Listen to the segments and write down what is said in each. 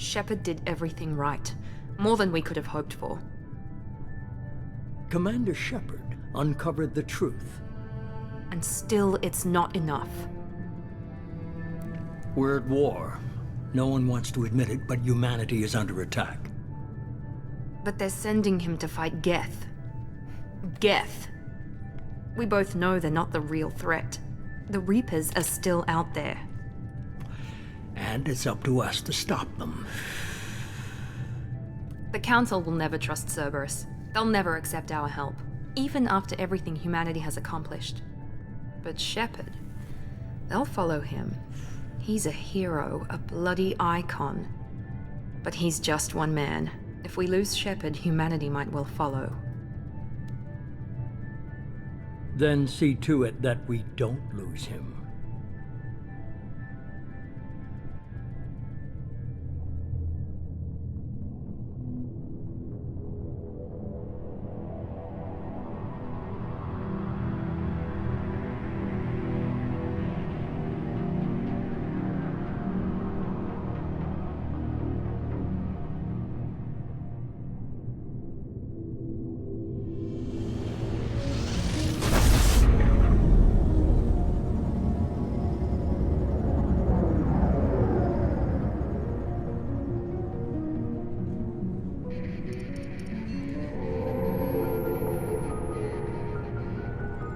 Shepard did everything right. More than we could have hoped for. Commander Shepard uncovered the truth. And still, it's not enough. We're at war. No one wants to admit it, but humanity is under attack. But they're sending him to fight Geth. Geth. We both know they're not the real threat. The Reapers are still out there. And it's up to us to stop them. The Council will never trust Cerberus. They'll never accept our help, even after everything humanity has accomplished. But Shepard, they'll follow him. He's a hero, a bloody icon. But he's just one man. If we lose Shepard, humanity might well follow. Then see to it that we don't lose him.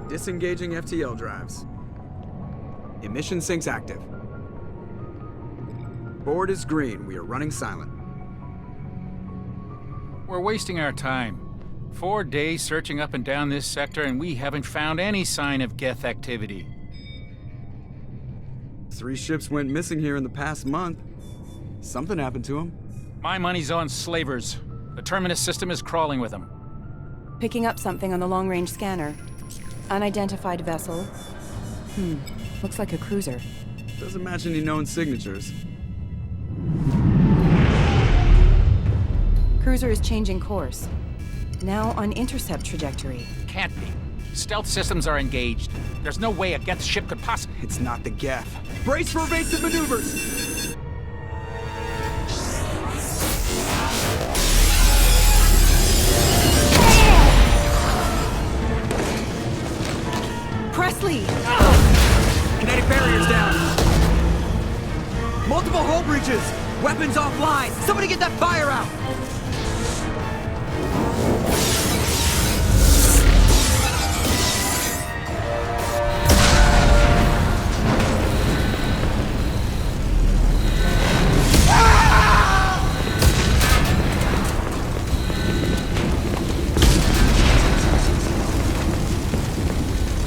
Disengaging FTL drives. Emission sinks active. Board is green. We are running silent. We're wasting our time. 4 days searching up and down this sector, and we haven't found any sign of Geth activity. 3 ships went missing here in the past month. Something happened to them. My money's on slavers. The Terminus system is crawling with them. Picking up something on the long-range scanner. Unidentified vessel. Looks like a cruiser. Doesn't match any known signatures. Cruiser is changing course. Now on intercept trajectory. Can't be. Stealth systems are engaged. There's no way a Geth ship could possibly... It's not the Geth. Brace for evasive maneuvers! Presley! Kinetic barriers down! Multiple hull breaches! Weapons offline! Somebody get that fire out!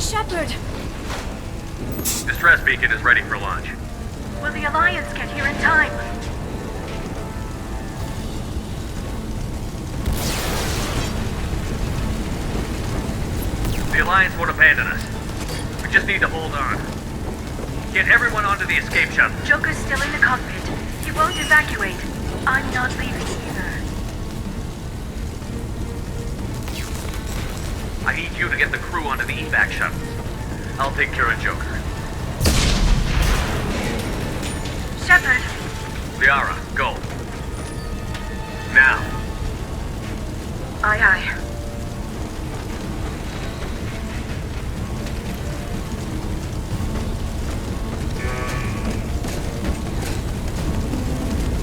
Shepard! Distress beacon is ready for launch. Will the Alliance get here in time? The Alliance won't abandon us. We just need to hold on. Get everyone onto the escape shuttle. Joker's still in the cockpit. He won't evacuate. I'm not leaving either. I need you to get the crew onto the evac shuttles. I'll take care of Joker. Shepard! Liara, go. Now. Aye, aye.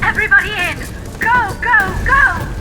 Everybody in! Go, go, go!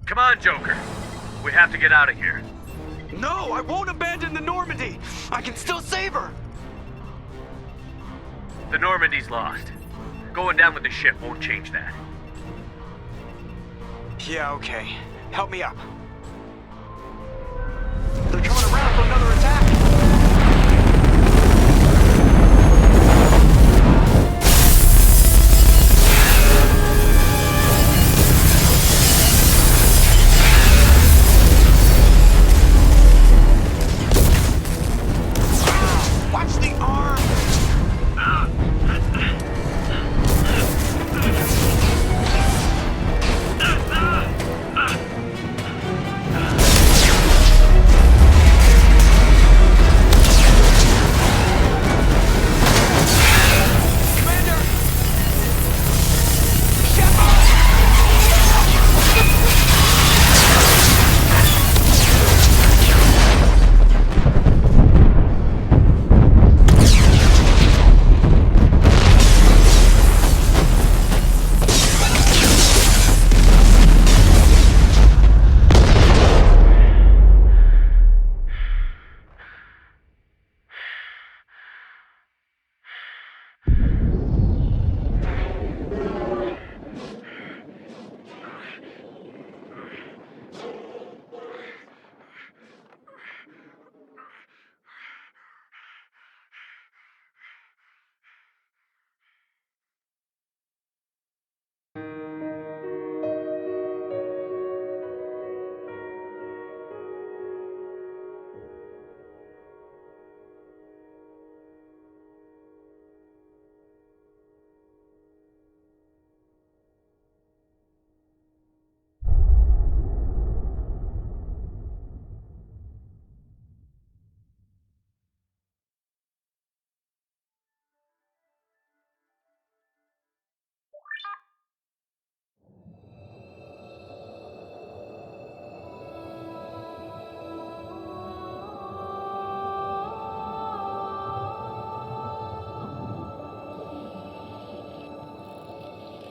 Come on, Joker. We have to get out of here. No, I won't abandon the Normandy! I can still save her! The Normandy's lost. Going down with the ship won't change that. Yeah, okay. Help me up. They're coming around for another attack! Watch the arm!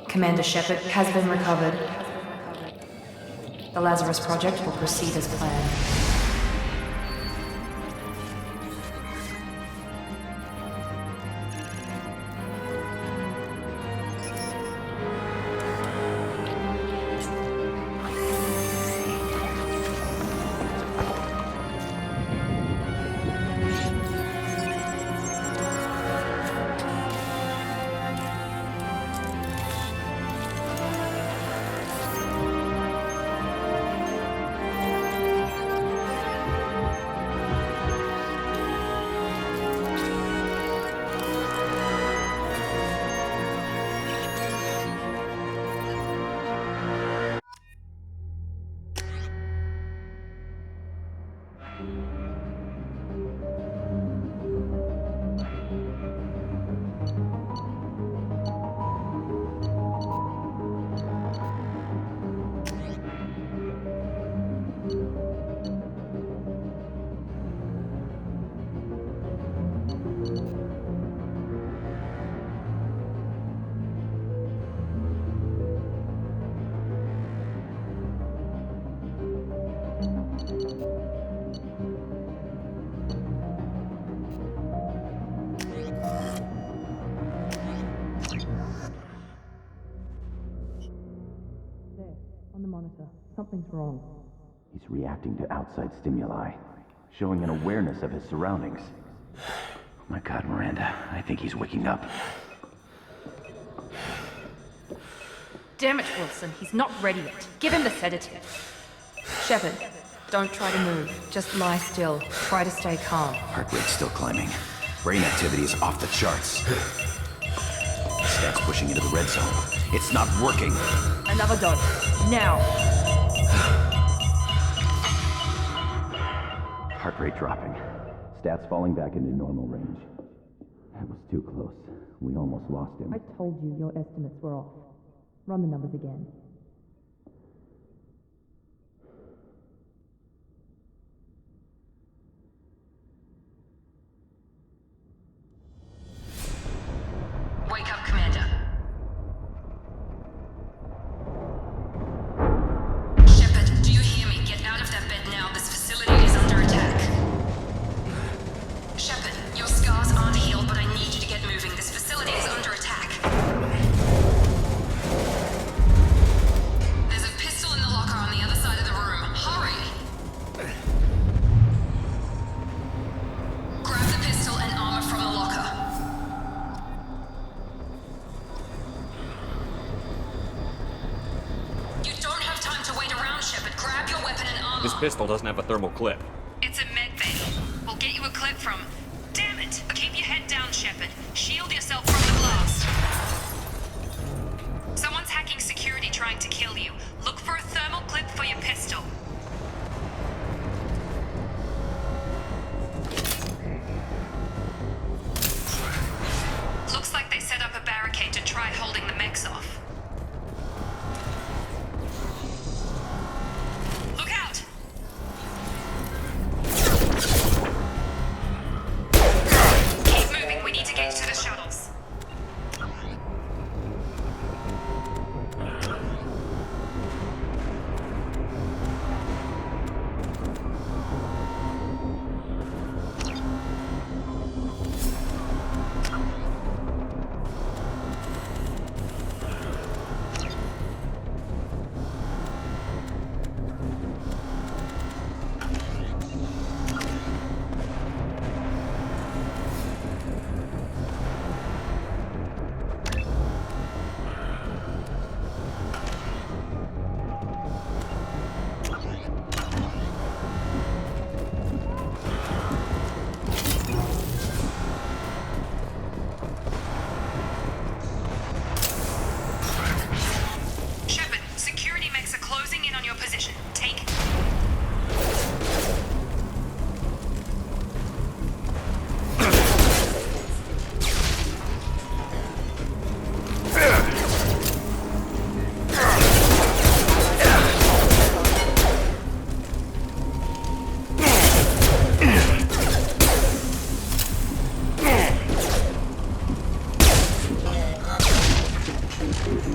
Commander Shepard has been recovered. The Lazarus Project will proceed as planned. On the monitor. Something's wrong. He's reacting to outside stimuli, showing an awareness of his surroundings. Oh my God, Miranda, I think he's waking up. Damn it, Wilson. He's not ready yet. Give him the sedative. Shepard, don't try to move. Just lie still. Try to stay calm. Heart rate's still climbing. Brain activity is off the charts. Stats pushing into the red zone. It's not working. Another dose. Now. Heart rate dropping. Stats falling back into normal range. That was too close. We almost lost him. I told you your estimates were off. Run the numbers again. Wake up, Commander. Shepard, pistol doesn't have a thermal clip. It's a med bay. We'll get you a clip from... Damn it! Keep your head down, Shepard. Shield yourself from the blast. Someone's hacking security trying to kill you. Look for a thermal clip for your pistol. Looks like they set up a barricade to try holding the mechs off. Look out! Keep moving, we need to get to the shuttles.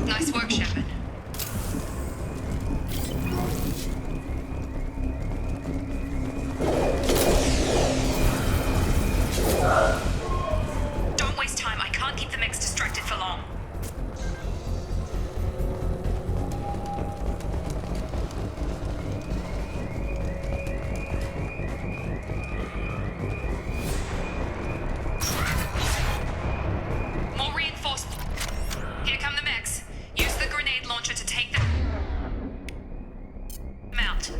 Nice work, Shepard. Don't waste time. I can't keep the mechs distracted for long. More reinforcements. Here come the mechs. Use the grenade launcher to take them out.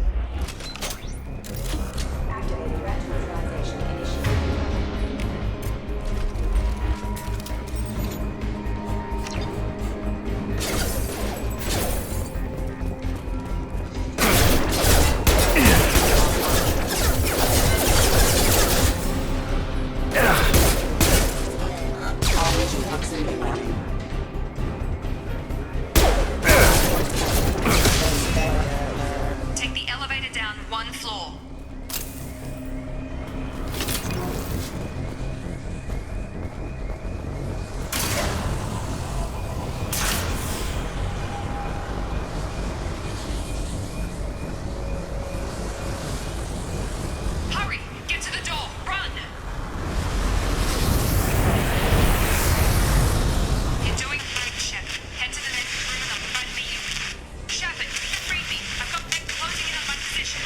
Activated randomization initiated. Take the elevator down one floor. Hurry! Get to the door! Run! You're doing great, Shepard. Head to the next room and I'll try to meet you. Shepard, read me. I've got mech closing in on my position.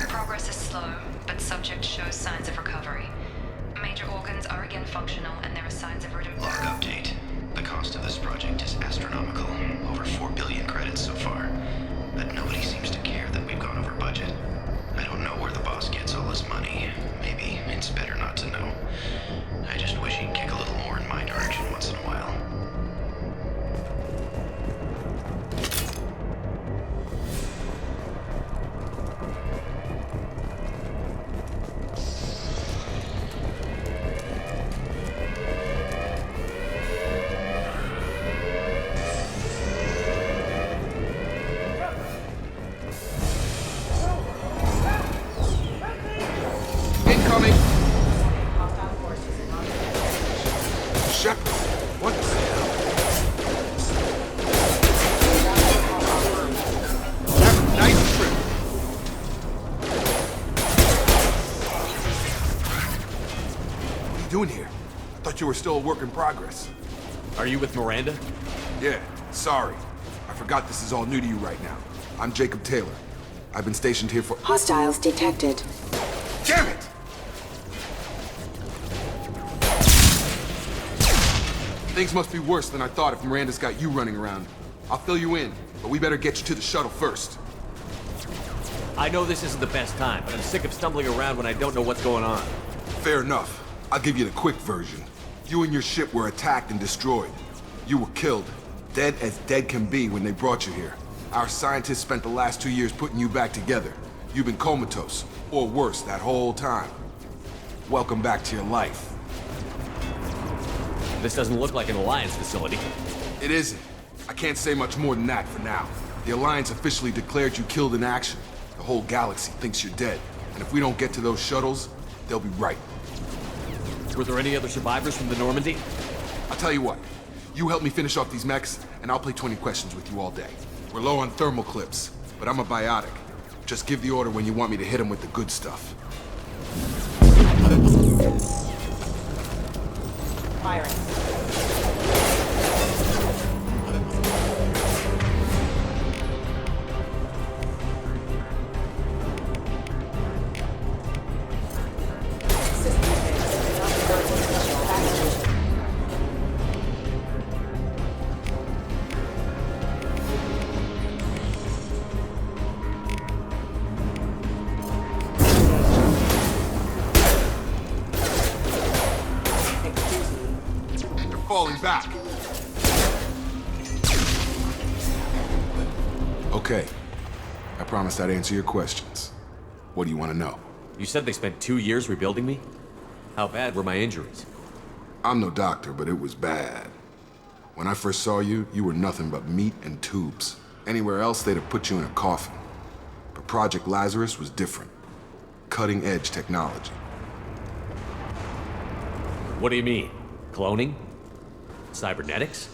Progress is slow, but subject shows signs of recovery. Major organs are again functional, and there are signs of Log update. The cost of this project is astronomical. Over 4 billion credits so far. But nobody seems to care that we've gone over budget. I don't know where the boss gets all his money. Maybe it's better not to know. I just wish he'd kick a little more in my direction once in a while. Incoming! Shepard, what the hell? Shepard, nice trip. What are you doing here? I thought you were still a work in progress. Are you with Miranda? Yeah, sorry. I forgot this is all new to you right now. I'm Jacob Taylor. I've been stationed here for— Hostiles detected. Damn it! Things must be worse than I thought if Miranda's got you running around. I'll fill you in, but we better get you to the shuttle first. I know this isn't the best time, but I'm sick of stumbling around when I don't know what's going on. Fair enough. I'll give you the quick version. You and your ship were attacked and destroyed. You were killed. Dead as dead can be when they brought you here. Our scientists spent the last 2 years putting you back together. You've been comatose, or worse, that whole time. Welcome back to your life. This doesn't look like an Alliance facility. It isn't. I can't say much more than that for now. The Alliance officially declared you killed in action. The whole galaxy thinks you're dead. And if we don't get to those shuttles, they'll be right. Were there any other survivors from the Normandy? I'll tell you what. You help me finish off these mechs, and I'll play 20 questions with you all day. We're low on thermal clips, but I'm a biotic. Just give the order when you want me to hit them with the good stuff. Firing. Falling back. Okay. I promised I'd answer your questions. What do you want to know? You said they spent 2 years rebuilding me? How bad were my injuries? I'm no doctor, but it was bad. When I first saw you, you were nothing but meat and tubes. Anywhere else, they'd have put you in a coffin. But Project Lazarus was different. Cutting-edge technology. What do you mean? Cloning? Cybernetics?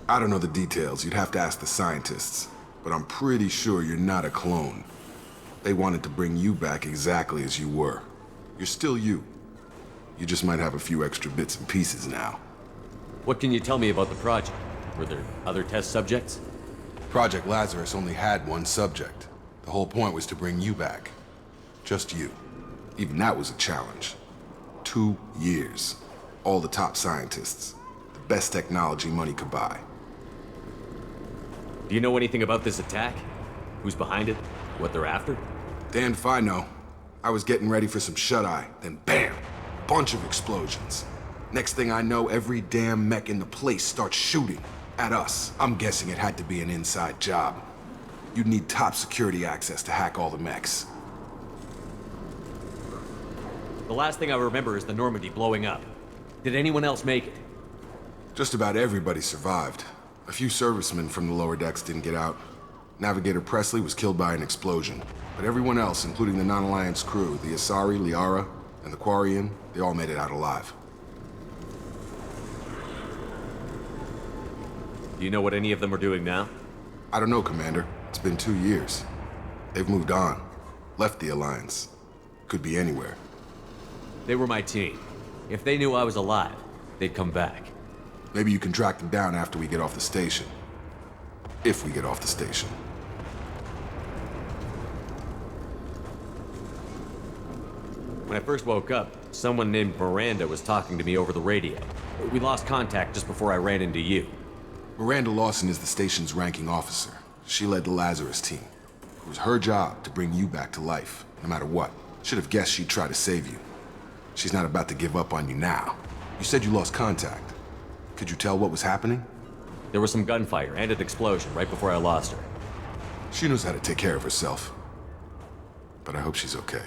I don't know the details. You'd have to ask the scientists. But I'm pretty sure you're not a clone. They wanted to bring you back exactly as you were. You're still you. You just might have a few extra bits and pieces now. What can you tell me about the project? Were there other test subjects? Project Lazarus only had one subject. The whole point was to bring you back. Just you. Even that was a challenge. 2 years. All the top scientists. The best technology money could buy. Do you know anything about this attack? Who's behind it? What they're after? Damned if I know. I was getting ready for some shut-eye, then bam! Bunch of explosions. Next thing I know, every damn mech in the place starts shooting. At us. I'm guessing it had to be an inside job. You'd need top security access to hack all the mechs. The last thing I remember is the Normandy blowing up. Did anyone else make it? Just about everybody survived. A few servicemen from the lower decks didn't get out. Navigator Presley was killed by an explosion. But everyone else, including the non-Alliance crew, the Asari, Liara, and the Quarian, they all made it out alive. Do you know what any of them are doing now? I don't know, Commander. It's been 2 years. They've moved on. Left the Alliance. Could be anywhere. They were my team. If they knew I was alive, they'd come back. Maybe you can track them down after we get off the station. If we get off the station. When I first woke up, someone named Miranda was talking to me over the radio. We lost contact just before I ran into you. Miranda Lawson is the station's ranking officer. She led the Lazarus team. It was her job to bring you back to life, no matter what. Should have guessed she'd try to save you. She's not about to give up on you now. You said you lost contact. Could you tell what was happening? There was some gunfire and an explosion right before I lost her. She knows how to take care of herself. But I hope she's okay.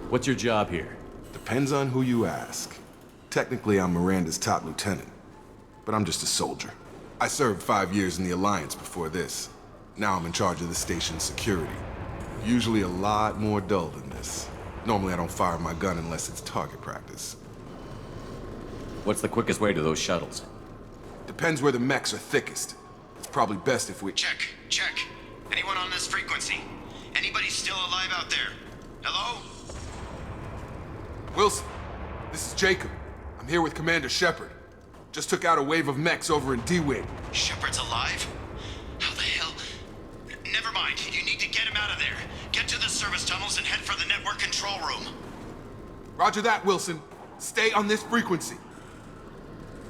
What's your job here? Depends on who you ask. Technically, I'm Miranda's top lieutenant. But I'm just a soldier. I served 5 years in the Alliance before this. Now I'm in charge of the station's security. Usually a lot more dull than this. Normally I don't fire my gun unless it's target practice. What's the quickest way to those shuttles? Depends where the mechs are thickest. It's probably best if we— Check. Anyone on this frequency? Anybody still alive out there? Hello? Wilson, this is Jacob. I'm here with Commander Shepard. Just took out a wave of mechs over in D-Wing. Shepard's alive? How the hell? Never mind. You need to get him out of there. Get to the service tunnels and head for the network control room. Roger that, Wilson. Stay on this frequency.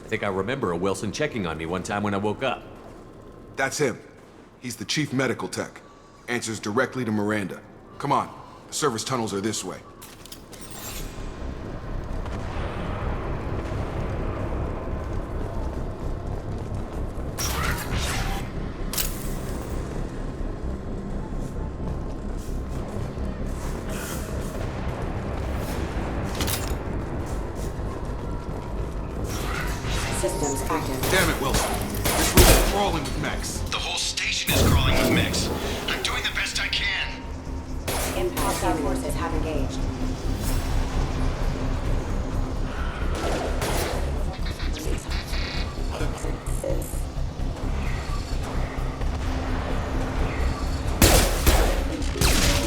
I think I remember a Wilson checking on me one time when I woke up. That's him. He's the chief medical tech. Answers directly to Miranda. Come on. The service tunnels are this way. Systems active. Damn it, Wilson. This room is crawling with mechs. The whole station is crawling with mechs. I'm doing the best I can. Outside forces have engaged.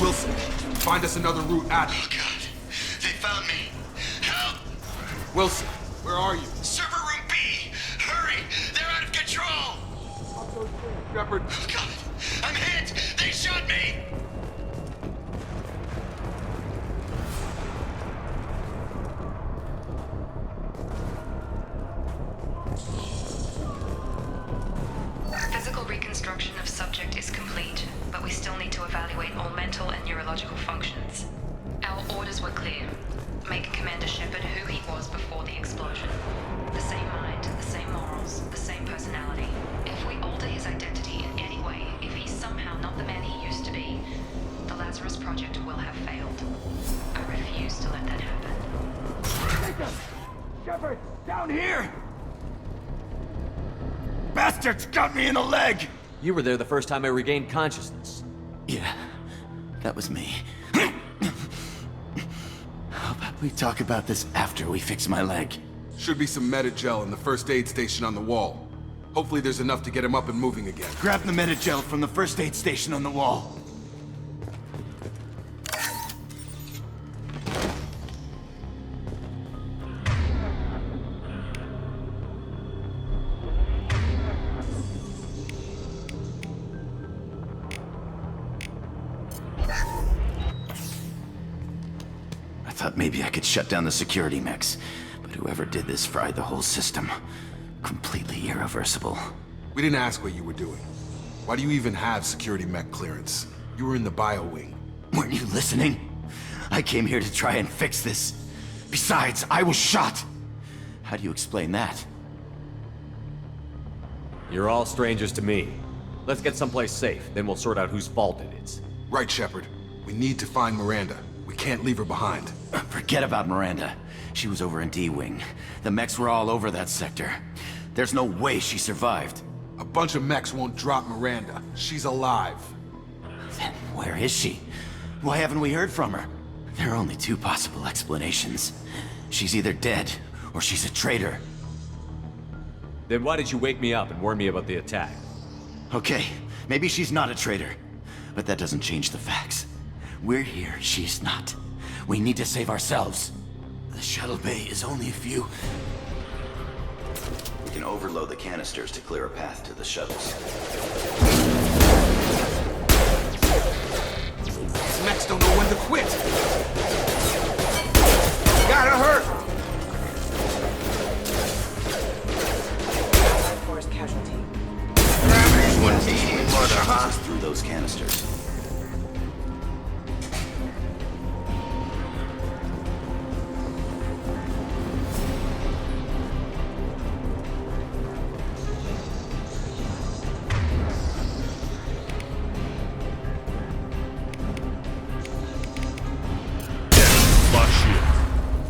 Wilson, find us another route out. Oh God, they found me. Help! Wilson, where are you? Server room B! Hurry! They're out of control! Shepard. Oh God, I'm hit! They shot me! Physical reconstruction of subject is complete, but we still need to evaluate all mental and neurological functions. Our orders were clear. Make Commander Shepard who he was before the explosion. The same mind, the same morals, the same personality. If we alter his identity in any way, if he's somehow not the man he used to be, the Lazarus Project will have failed. I refuse to let that happen. Shepard, down here! Bastards got me in the leg! You were there the first time I regained consciousness. Yeah, that was me. How about we talk about this after we fix my leg? Should be some Metagel in the first aid station on the wall. Hopefully there's enough to get him up and moving again. Grab the Metagel from the first aid station on the wall. I thought maybe I could shut down the security mechs, but whoever did this fried the whole system. Completely irreversible. We didn't ask what you were doing. Why do you even have security mech clearance? You were in the bio wing. Weren't you listening? I came here to try and fix this. Besides, I was shot. How do you explain that? You're all strangers to me. Let's get someplace safe, then we'll sort out whose fault it is. Right, Shepard. We need to find Miranda. We can't leave her behind. Forget about Miranda. She was over in D-Wing. The mechs were all over that sector. There's no way she survived. A bunch of mechs won't drop Miranda. She's alive. Then where is she? Why haven't we heard from her? There are only two possible explanations. She's either dead, or she's a traitor. Then why did you wake me up and warn me about the attack? Okay, maybe she's not a traitor. But that doesn't change the facts. We're here, she's not. We need to save ourselves. The shuttle bay is only a few... We can overload the canisters to clear a path to the shuttles. These mechs don't know when to quit. Gotta hurt! Force casualty. Just through those canisters.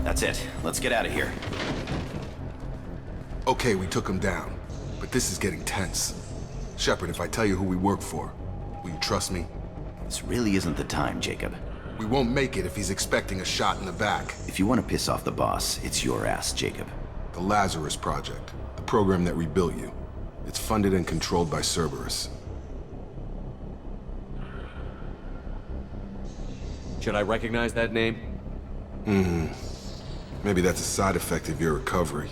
That's it. Let's get out of here. Okay, we took him down. But this is getting tense. Shepard, if I tell you who we work for, will you trust me? This really isn't the time, Jacob. We won't make it if he's expecting a shot in the back. If you want to piss off the boss, it's your ass, Jacob. The Lazarus Project. The program that rebuilt you. It's funded and controlled by Cerberus. Should I recognize that name? Maybe that's a side effect of your recovery.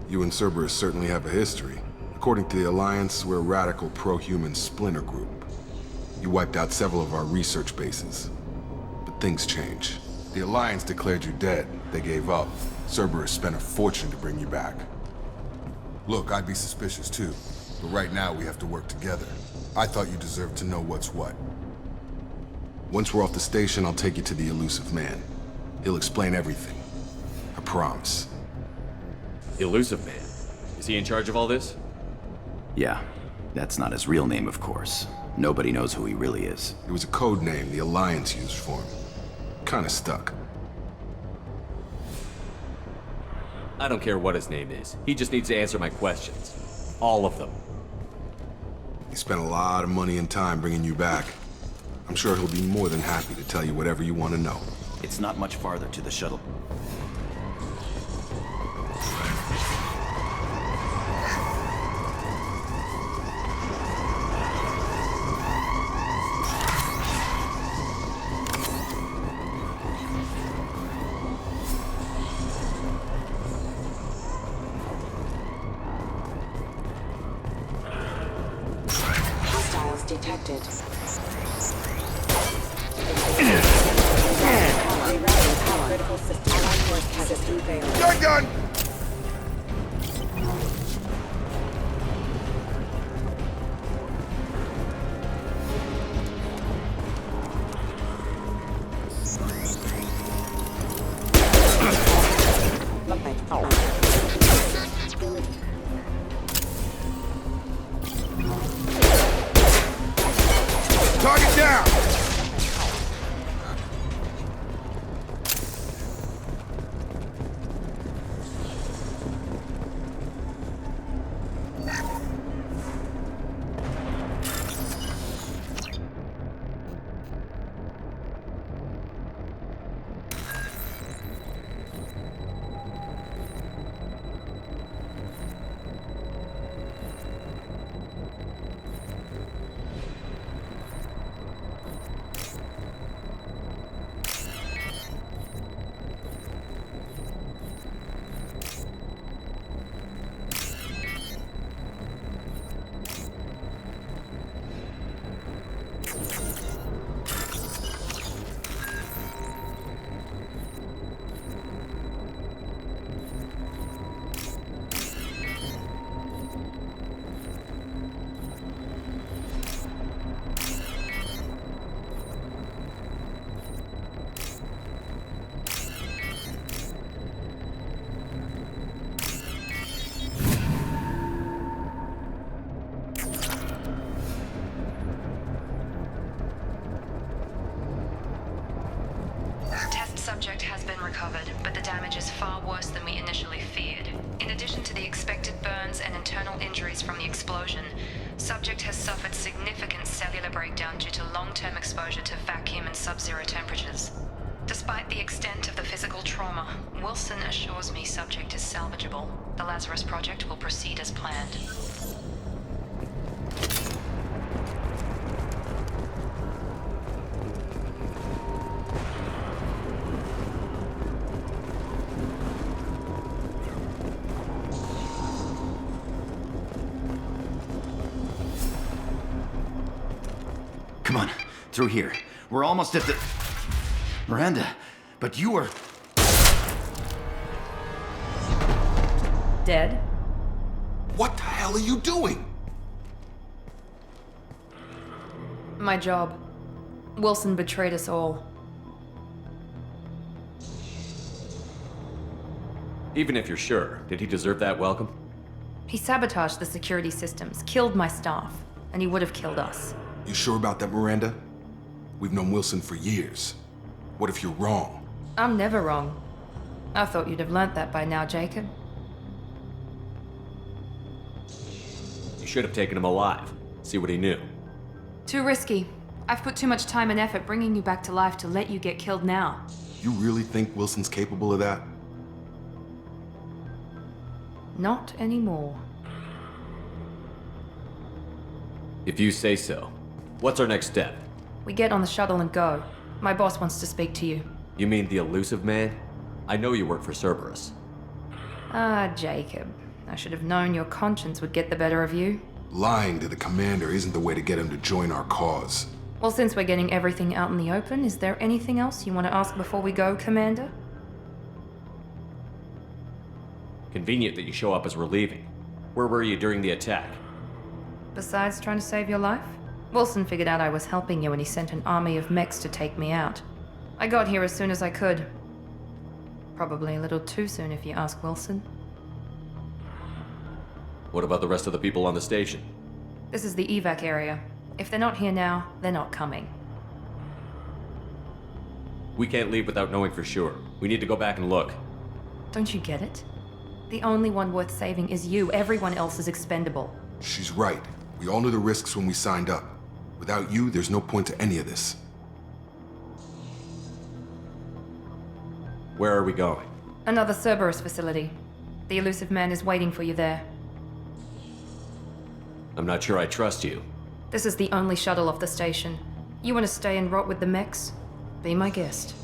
You and Cerberus certainly have a history. According to the Alliance, we're a radical pro-human splinter group. You wiped out several of our research bases. But things change. The Alliance declared you dead. They gave up. Cerberus spent a fortune to bring you back. Look, I'd be suspicious too. But right now we have to work together. I thought you deserved to know what's what. Once we're off the station, I'll take you to the elusive man. He'll explain everything. I promise. Elusive Man? Is he in charge of all this? Yeah. That's not his real name, of course. Nobody knows who he really is. It was a code name the Alliance used for him. Kinda stuck. I don't care what his name is. He just needs to answer my questions. All of them. He spent a lot of money and time bringing you back. I'm sure he'll be more than happy to tell you whatever you want to know. It's not much farther to the shuttle. Detected. Gun gun! Target down! Subject has been recovered, but the damage is far worse than we initially feared. In addition to the expected burns and internal injuries from the explosion, subject has suffered significant cellular breakdown due to long-term exposure to vacuum and sub-zero temperatures. Despite the extent of the physical trauma, Wilson assures me subject is salvageable. The Lazarus Project will proceed as planned. Come on, through here. We're almost at the... Miranda, but you were... Dead? What the hell are you doing? My job. Wilson betrayed us all. Even if you're sure, did he deserve that welcome? He sabotaged the security systems, killed my staff, and he would have killed us. You sure about that, Miranda? We've known Wilson for years. What if you're wrong? I'm never wrong. I thought you'd have learnt that by now, Jacob. You should have taken him alive. See what he knew. Too risky. I've put too much time and effort bringing you back to life to let you get killed now. You really think Wilson's capable of that? Not anymore. If you say so. What's our next step? We get on the shuttle and go. My boss wants to speak to you. You mean the elusive man? I know you work for Cerberus. Ah, Jacob. I should have known your conscience would get the better of you. Lying to the commander isn't the way to get him to join our cause. Well, since we're getting everything out in the open, is there anything else you want to ask before we go, Commander? Convenient that you show up as we're leaving. Where were you during the attack? Besides trying to save your life? Wilson figured out I was helping you and he sent an army of mechs to take me out. I got here as soon as I could. Probably a little too soon if you ask Wilson. What about the rest of the people on the station? This is the evac area. If they're not here now, they're not coming. We can't leave without knowing for sure. We need to go back and look. Don't you get it? The only one worth saving is you. Everyone else is expendable. She's right. We all knew the risks when we signed up. Without you, there's no point to any of this. Where are we going? Another Cerberus facility. The elusive man is waiting for you there. I'm not sure I trust you. This is the only shuttle off the station. You want to stay and rot with the mechs? Be my guest.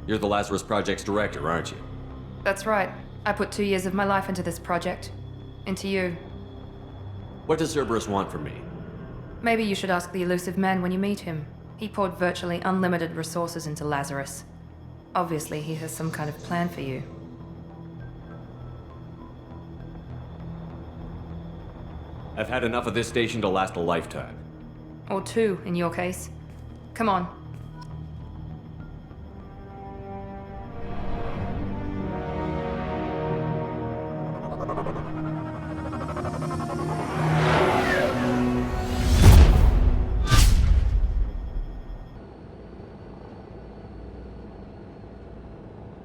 You're the Lazarus Project's director, aren't you? That's right. I put 2 years of my life into this project. Into you. What does Cerberus want from me? Maybe you should ask the elusive man when you meet him. He poured virtually unlimited resources into Lazarus. Obviously, he has some kind of plan for you. I've had enough of this station to last a lifetime. Or 2, in your case. Come on.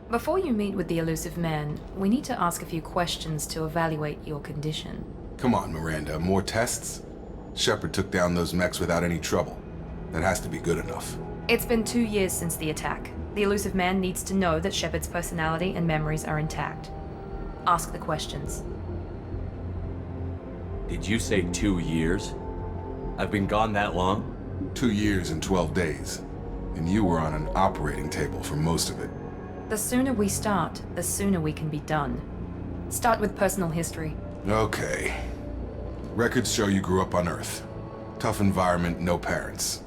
Before you meet with the elusive man, we need to ask a few questions to evaluate your condition. Come on, Miranda, more tests? Shepard took down those mechs without any trouble. That has to be good enough. It's been 2 years since the attack. The elusive man needs to know that Shepard's personality and memories are intact. Ask the questions. Did you say 2 years? I've been gone that long? 2 years and 12 days. And you were on an operating table for most of it. The sooner we start, the sooner we can be done. Start with personal history. Okay. Records show you grew up on Earth. Tough environment, no parents.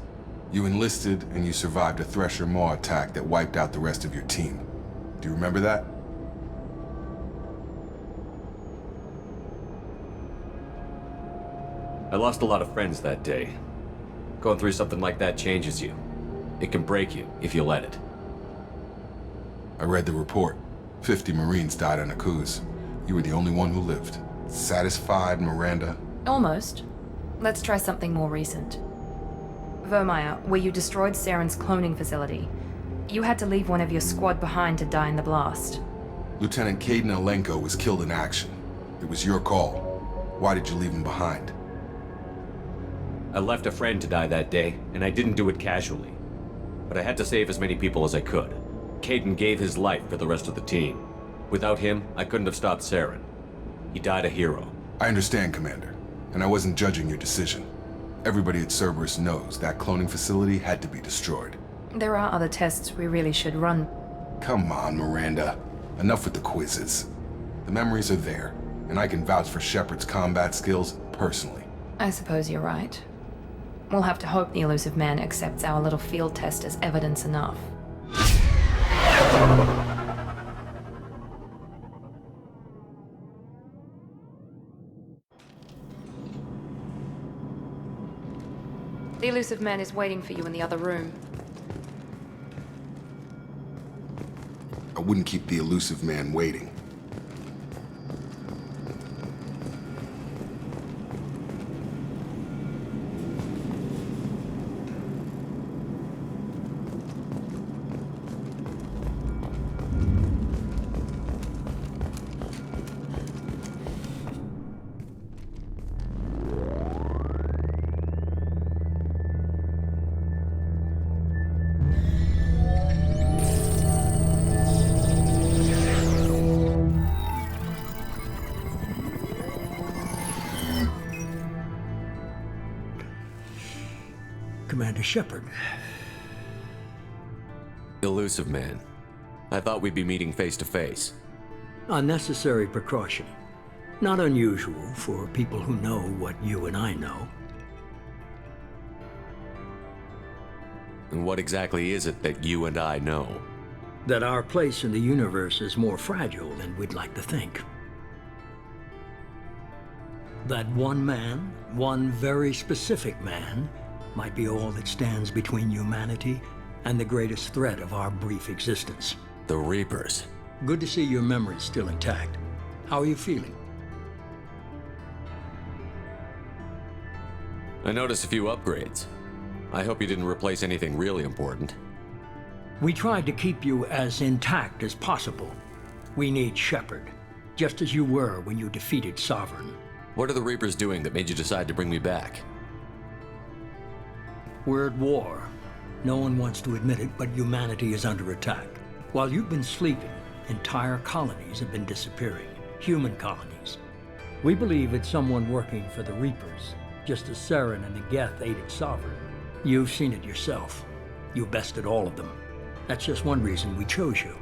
You enlisted and you survived a Thresher Maw attack that wiped out the rest of your team. Do you remember that? I lost a lot of friends that day. Going through something like that changes you. It can break you if you let it. I read the report. 50 Marines died on Akuz. You were the only one who lived. Satisfied, Miranda? Almost. Let's try something more recent. Vermeer, where you destroyed Saren's cloning facility. You had to leave one of your squad behind to die in the blast. Lieutenant Caden Alenko was killed in action. It was your call. Why did you leave him behind? I left a friend to die that day, and I didn't do it casually. But I had to save as many people as I could. Caden gave his life for the rest of the team. Without him, I couldn't have stopped Saren. He died a hero. I understand, Commander. And I wasn't judging your decision. Everybody at Cerberus knows that cloning facility had to be destroyed. There are other tests we really should run. Come on, Miranda. Enough with the quizzes. The memories are there, and I can vouch for Shepard's combat skills personally. I suppose you're right. We'll have to hope the elusive man accepts our little field test as evidence enough. The elusive man is waiting for you in the other room. I wouldn't keep the elusive man waiting. Commander Shepard. Elusive man. I thought we'd be meeting face to face. A necessary precaution. Not unusual for people who know what you and I know. And what exactly is it that you and I know? That our place in the universe is more fragile than we'd like to think. That one man, one very specific man, might be all that stands between humanity and the greatest threat of our brief existence. The Reapers. Good to see your memory's still intact. How are you feeling? I noticed a few upgrades. I hope you didn't replace anything really important. We tried to keep you as intact as possible. We need Shepard, just as you were when you defeated Sovereign. What are the Reapers doing that made you decide to bring me back? We're at war. No one wants to admit it, but humanity is under attack. While you've been sleeping, entire colonies have been disappearing. Human colonies. We believe it's someone working for the Reapers, just as Saren and the Geth aided Sovereign. You've seen it yourself. You bested all of them. That's just one reason we chose you.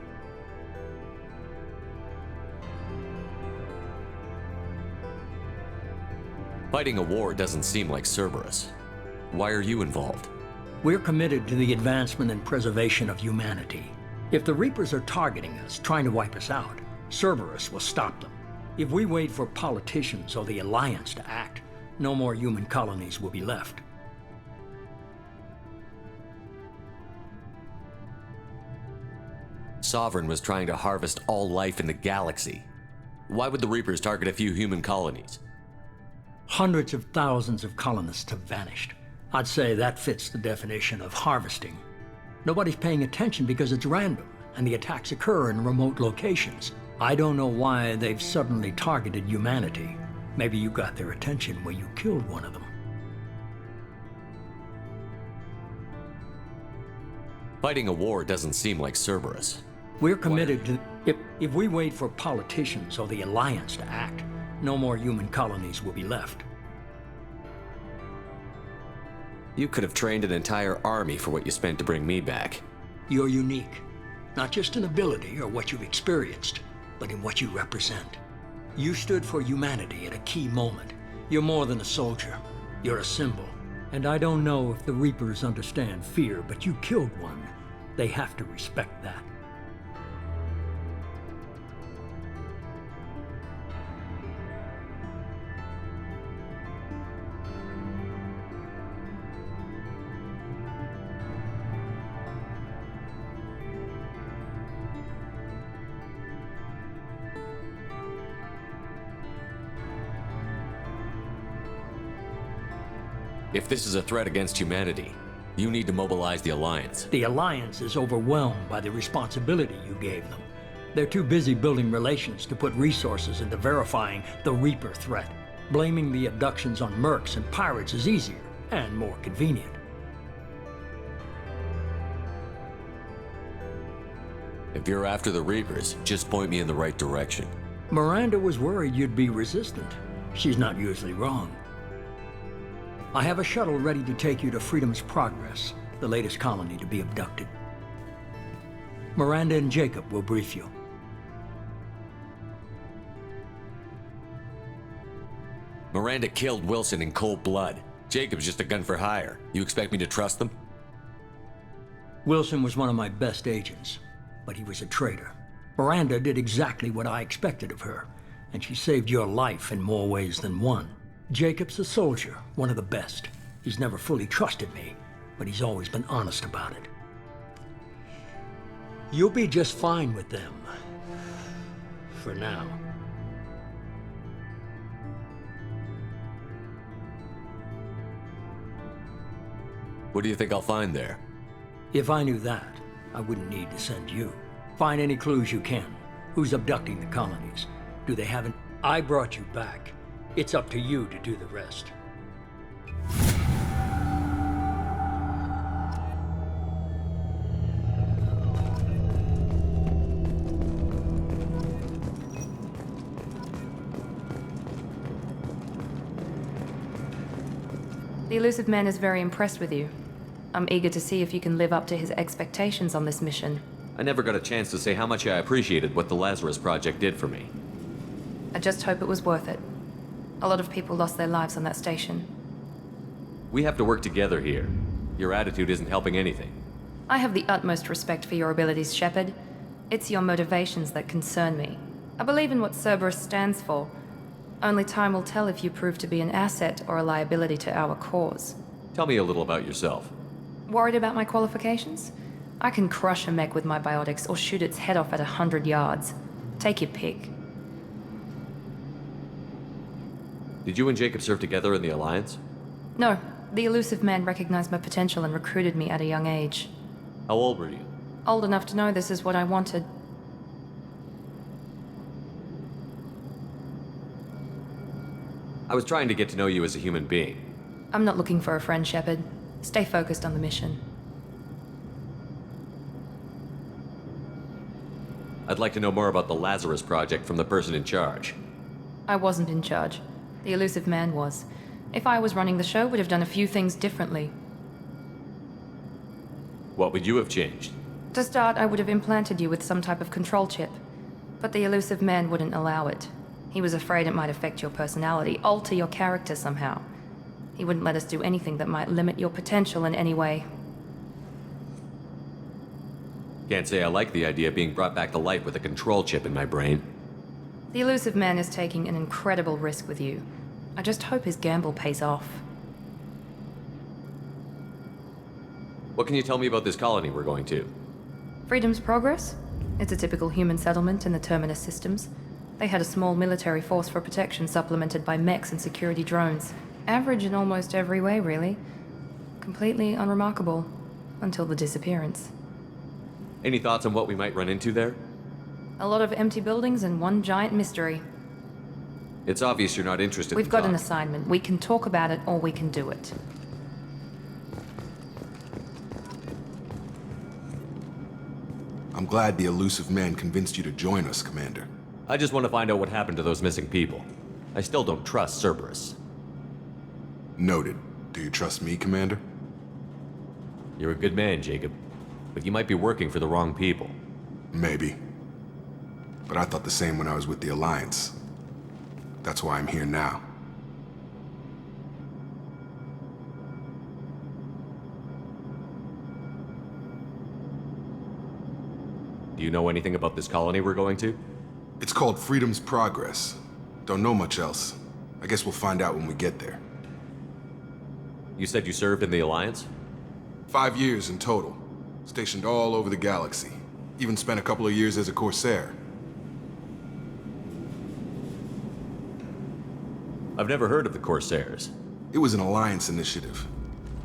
Fighting a war doesn't seem like Cerberus. Why are you involved? We're committed to the advancement and preservation of humanity. If the Reapers are targeting us, trying to wipe us out, Cerberus will stop them. If we wait for politicians or the Alliance to act, no more human colonies will be left. Sovereign was trying to harvest all life in the galaxy. Why would the Reapers target a few human colonies? Hundreds of thousands of colonists have vanished. I'd say that fits the definition of harvesting. Nobody's paying attention because it's random, and the attacks occur in remote locations. I don't know why they've suddenly targeted humanity. Maybe you got their attention when you killed one of them. Fighting a war doesn't seem like Cerberus. We're committed to... If we wait for politicians or the Alliance to act, no more human colonies will be left. You could have trained an entire army for what you spent to bring me back. You're unique. Not just in ability or what you've experienced, but in what you represent. You stood for humanity at a key moment. You're more than a soldier. You're a symbol. And I don't know if the Reapers understand fear, but you killed one. They have to respect that. If this is a threat against humanity, you need to mobilize the Alliance. The Alliance is overwhelmed by the responsibility you gave them. They're too busy building relations to put resources into verifying the Reaper threat. Blaming the abductions on mercs and pirates is easier and more convenient. If you're after the Reapers, just point me in the right direction. Miranda was worried you'd be resistant. She's not usually wrong. I have a shuttle ready to take you to Freedom's Progress, the latest colony to be abducted. Miranda and Jacob will brief you. Miranda killed Wilson in cold blood. Jacob's just a gun for hire. You expect me to trust them? Wilson was one of my best agents, but he was a traitor. Miranda did exactly what I expected of her, and she saved your life in more ways than one. Jacob's a soldier, one of the best. He's never fully trusted me, but he's always been honest about it. You'll be just fine with them. For now. What do you think I'll find there? If I knew that, I wouldn't need to send you. Find any clues you can. Who's abducting the colonies? Do they have an... I brought you back. It's up to you to do the rest. The Elusive Man is very impressed with you. I'm eager to see if you can live up to his expectations on this mission. I never got a chance to say how much I appreciated what the Lazarus Project did for me. I just hope it was worth it. A lot of people lost their lives on that station. We have to work together here. Your attitude isn't helping anything. I have the utmost respect for your abilities, Shepard. It's your motivations that concern me. I believe in what Cerberus stands for. Only time will tell if you prove to be an asset or a liability to our cause. Tell me a little about yourself. Worried about my qualifications? I can crush a mech with my biotics or shoot its head off at 100 yards. Take your pick. Did you and Jacob serve together in the Alliance? No, the elusive man recognized my potential and recruited me at a young age. How old were you? Old enough to know this is what I wanted. I was trying to get to know you as a human being. I'm not looking for a friend, Shepard. Stay focused on the mission. I'd like to know more about the Lazarus Project from the person in charge. I wasn't in charge. The elusive man was. If I was running the show, would have done a few things differently. What would you have changed? To start, I would have implanted you with some type of control chip. But the elusive man wouldn't allow it. He was afraid it might affect your personality, alter your character somehow. He wouldn't let us do anything that might limit your potential in any way. Can't say I like the idea of being brought back to life with a control chip in my brain. The elusive man is taking an incredible risk with you. I just hope his gamble pays off. What can you tell me about this colony we're going to? Freedom's Progress? It's a typical human settlement in the Terminus systems. They had a small military force for protection supplemented by mechs and security drones. Average in almost every way, really. Completely unremarkable. Until the disappearance. Any thoughts on what we might run into there? A lot of empty buildings and one giant mystery. It's obvious you're not interested We've in got an talking. assignment. We can talk about it or we can do it. I'm glad the elusive man convinced you to join us, Commander. I just want to find out what happened to those missing people. I still don't trust Cerberus. Noted. Do you trust me, Commander? You're a good man, Jacob. But you might be working for the wrong people. Maybe. But I thought the same when I was with the Alliance. That's why I'm here now. Do you know anything about this colony we're going to? It's called Freedom's Progress. Don't know much else. I guess we'll find out when we get there. You said you served in the Alliance? 5 years in total. Stationed all over the galaxy. Even spent a couple of years as a Corsair. I've never heard of the Corsairs. It was an Alliance initiative.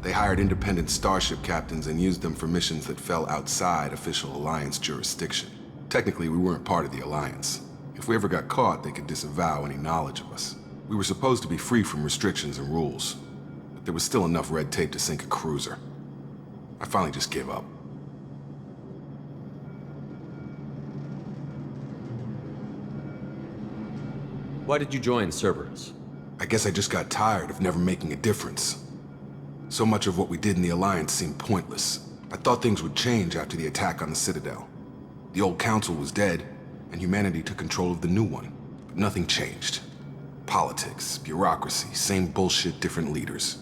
They hired independent starship captains and used them for missions that fell outside official Alliance jurisdiction. Technically, we weren't part of the Alliance. If we ever got caught, they could disavow any knowledge of us. We were supposed to be free from restrictions and rules, but there was still enough red tape to sink a cruiser. I finally just gave up. Why did you join Cerberus? I guess I just got tired of never making a difference. So much of what we did in the Alliance seemed pointless. I thought things would change after the attack on the Citadel. The old council was dead, and humanity took control of the new one. But nothing changed. Politics, bureaucracy, same bullshit, different leaders.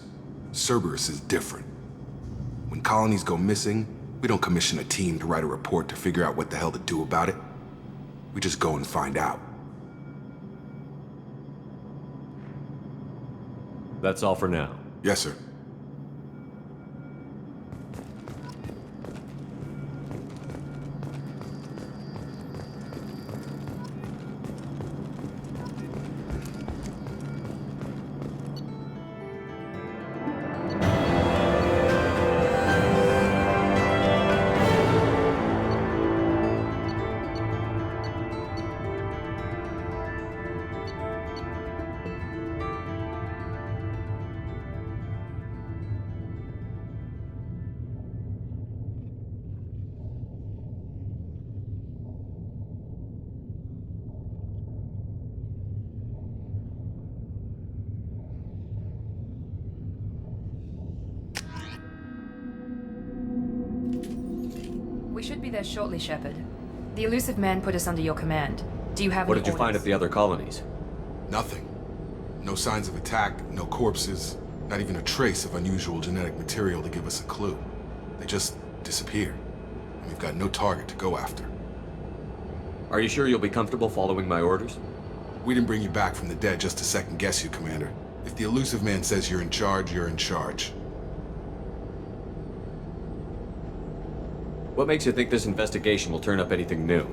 Cerberus is different. When colonies go missing, we don't commission a team to write a report to figure out what the hell to do about it. We just go and find out. That's all for now. Yes, sir. We should be there shortly, Shepard. The elusive man put us under your command. Do you have What any did you find orders? at the other colonies? Nothing. No signs of attack, no corpses, not even a trace of unusual genetic material to give us a clue. They just disappear. And we've got no target to go after. Are you sure you'll be comfortable following my orders? We didn't bring you back from the dead just to second guess you, Commander. If the elusive man says you're in charge, you're in charge. What makes you think this investigation will turn up anything new?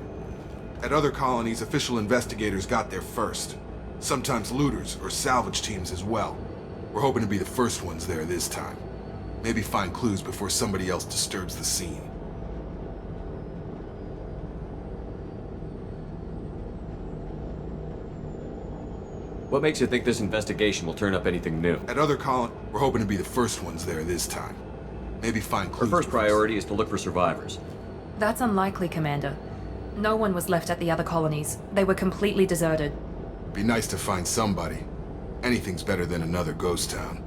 At other colonies, official investigators got there first. Sometimes looters or salvage teams as well. We're hoping to be the first ones there this time. Maybe find clues before somebody else disturbs the scene. What makes you think this investigation will turn up anything new? At other colonies, we're hoping to be the first ones there this time. Maybe find clues. Our first priority is to look for survivors. That's unlikely, Commander. No one was left at the other colonies. They were completely deserted. Be nice to find somebody. Anything's better than another ghost town.